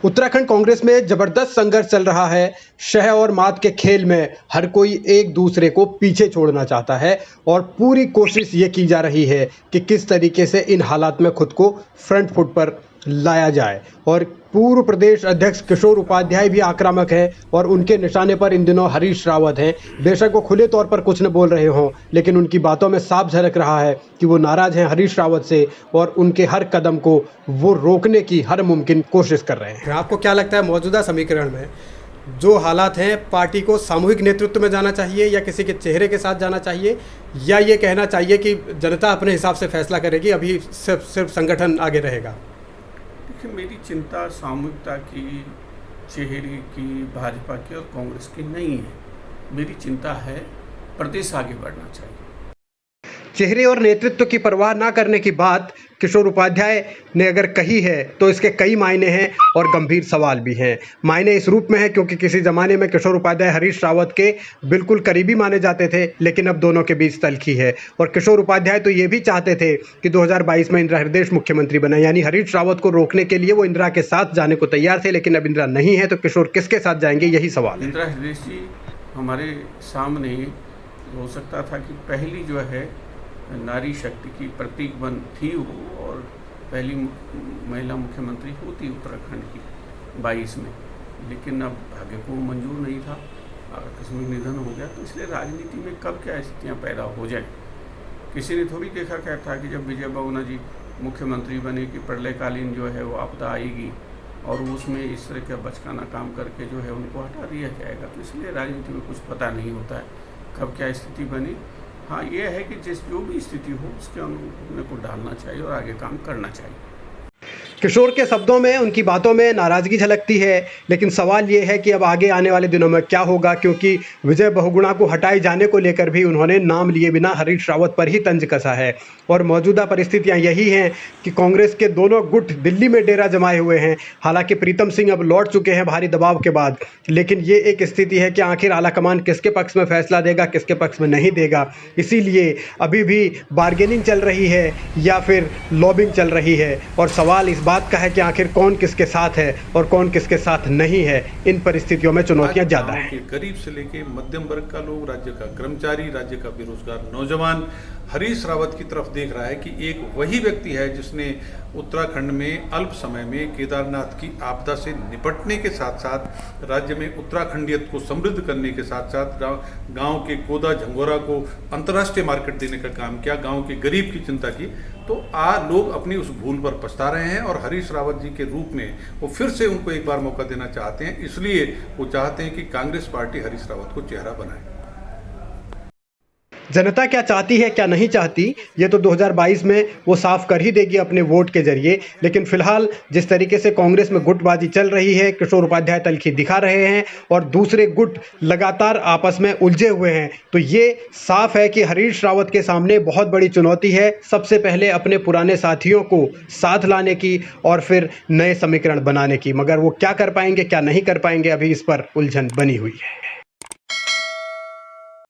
उत्तराखंड कांग्रेस में जबरदस्त संघर्ष चल रहा है। शह और मात के खेल में हर कोई एक दूसरे को पीछे छोड़ना चाहता है और पूरी कोशिश ये की जा रही है कि किस तरीके से इन हालात में खुद को फ्रंट फुट पर लाया जाए। और पूर्व प्रदेश अध्यक्ष किशोर उपाध्याय भी आक्रामक हैं और उनके निशाने पर इन दिनों हरीश रावत हैं। बेशक वो खुले तौर पर कुछ न बोल रहे हों, लेकिन उनकी बातों में साफ झलक रहा है कि वो नाराज हैं हरीश रावत से और उनके हर कदम को वो रोकने की हर मुमकिन कोशिश कर रहे हैं। आपको क्या लगता है मौजूदा समीकरण में जो हालात हैं, पार्टी को सामूहिक नेतृत्व में जाना चाहिए या किसी के चेहरे के साथ जाना चाहिए, या ये कहना चाहिए कि जनता अपने हिसाब से फैसला करेगी, अभी सिर्फ संगठन आगे रहेगा? देखिए, मेरी चिंता सामूहिकता की, चेहरे की, भाजपा की और कांग्रेस की नहीं है। मेरी चिंता है प्रदेश आगे बढ़ना चाहिए। चेहरे और नेतृत्व की परवाह ना करने की बात किशोर उपाध्याय ने अगर कही है तो इसके कई मायने हैं और गंभीर सवाल भी हैं। मायने इस रूप में है क्योंकि किसी ज़माने में किशोर उपाध्याय हरीश रावत के बिल्कुल करीबी माने जाते थे, लेकिन अब दोनों के बीच तल्खी है। और किशोर उपाध्याय तो ये भी चाहते थे कि 2022 में इंदिरा हृदय मुख्यमंत्री बने, यानी हरीश रावत को रोकने के लिए वो इंदिरा के साथ जाने को तैयार थे, लेकिन अब इंदिरा नहीं है तो किशोर किसके साथ जाएंगे, यही सवाल है। इंदिरा हृदय जी हमारे सामने हो सकता था कि पहली जो है नारी शक्ति की प्रतीक बन थी वो, और पहली महिला मुख्यमंत्री होती उत्तराखंड की 22 में, लेकिन अब भाग्य को मंजूर नहीं था, आकस्मिक निधन हो गया। तो इसलिए राजनीति में कब क्या स्थितियाँ पैदा हो जाएं, किसी ने थोड़ी देखा क्या था कि जब विजय बहुगुणा जी मुख्यमंत्री बने कि प्रलयकालीन जो है वो आपदा आएगी और उसमें इस तरह का बचकाना काम करके जो है उनको हटा दिया जाएगा। तो इसलिए राजनीति में कुछ पता नहीं होता है कब क्या स्थिति बनी। हाँ, ये है कि जो भी स्थिति हो उसके अनुकूल को डालना चाहिए और आगे काम करना चाहिए। किशोर के शब्दों में, उनकी बातों में नाराज़गी झलकती है, लेकिन सवाल ये है कि अब आगे आने वाले दिनों में क्या होगा, क्योंकि विजय बहुगुणा को हटाए जाने को लेकर भी उन्होंने नाम लिए बिना हरीश रावत पर ही तंज कसा है। और मौजूदा परिस्थितियां यही हैं कि कांग्रेस के दोनों गुट दिल्ली में डेरा जमाए हुए हैं। हालांकि प्रीतम सिंह अब लौट चुके हैं भारी दबाव के बाद, लेकिन ये एक स्थिति है कि आखिर आलाकमान किसके पक्ष में फैसला देगा, किसके पक्ष में नहीं देगा। इसीलिए अभी भी बार्गेनिंग चल रही है या फिर लॉबिंग चल रही है, और सवाल इस बात का है कि आखिर कौन किसके साथ है और कौन किसके साथ नहीं है। इन परिस्थितियों में चुनौतियां ज्यादा हैं। गरीब से लेके मध्यम वर्ग का लोग, राज्य का कर्मचारी, राज्य का बेरोजगार नौजवान हरीश रावत की तरफ देख रहा है कि एक वही व्यक्ति है जिसने उत्तराखंड में अल्प समय में केदारनाथ की आपदा से निपटने के साथ साथ राज्य में उत्तराखंडियत को समृद्ध करने के साथ साथ गांव के कोदा झंगोरा को अंतर्राष्ट्रीय मार्केट देने का काम किया, गांव के गरीब की चिंता की। तो लोग अपनी उस भूल पर पछता रहे हैं और हरीश रावत जी के रूप में वो फिर से उनको एक बार मौका देना चाहते हैं। इसलिए वो चाहते हैं कि कांग्रेस पार्टी हरीश रावत को चेहरा बनाए। जनता क्या चाहती है, क्या नहीं चाहती, ये तो 2022 में वो साफ कर ही देगी अपने वोट के जरिए। लेकिन फिलहाल जिस तरीके से कांग्रेस में गुटबाजी चल रही है, किशोर उपाध्याय तल्खी दिखा रहे हैं और दूसरे गुट लगातार आपस में उलझे हुए हैं, तो ये साफ है कि हरीश रावत के सामने बहुत बड़ी चुनौती है। सबसे पहले अपने पुराने साथियों को साथ लाने की और फिर नए समीकरण बनाने की, मगर वो क्या कर पाएंगे, क्या नहीं कर पाएंगे, अभी इस पर उलझन बनी हुई है।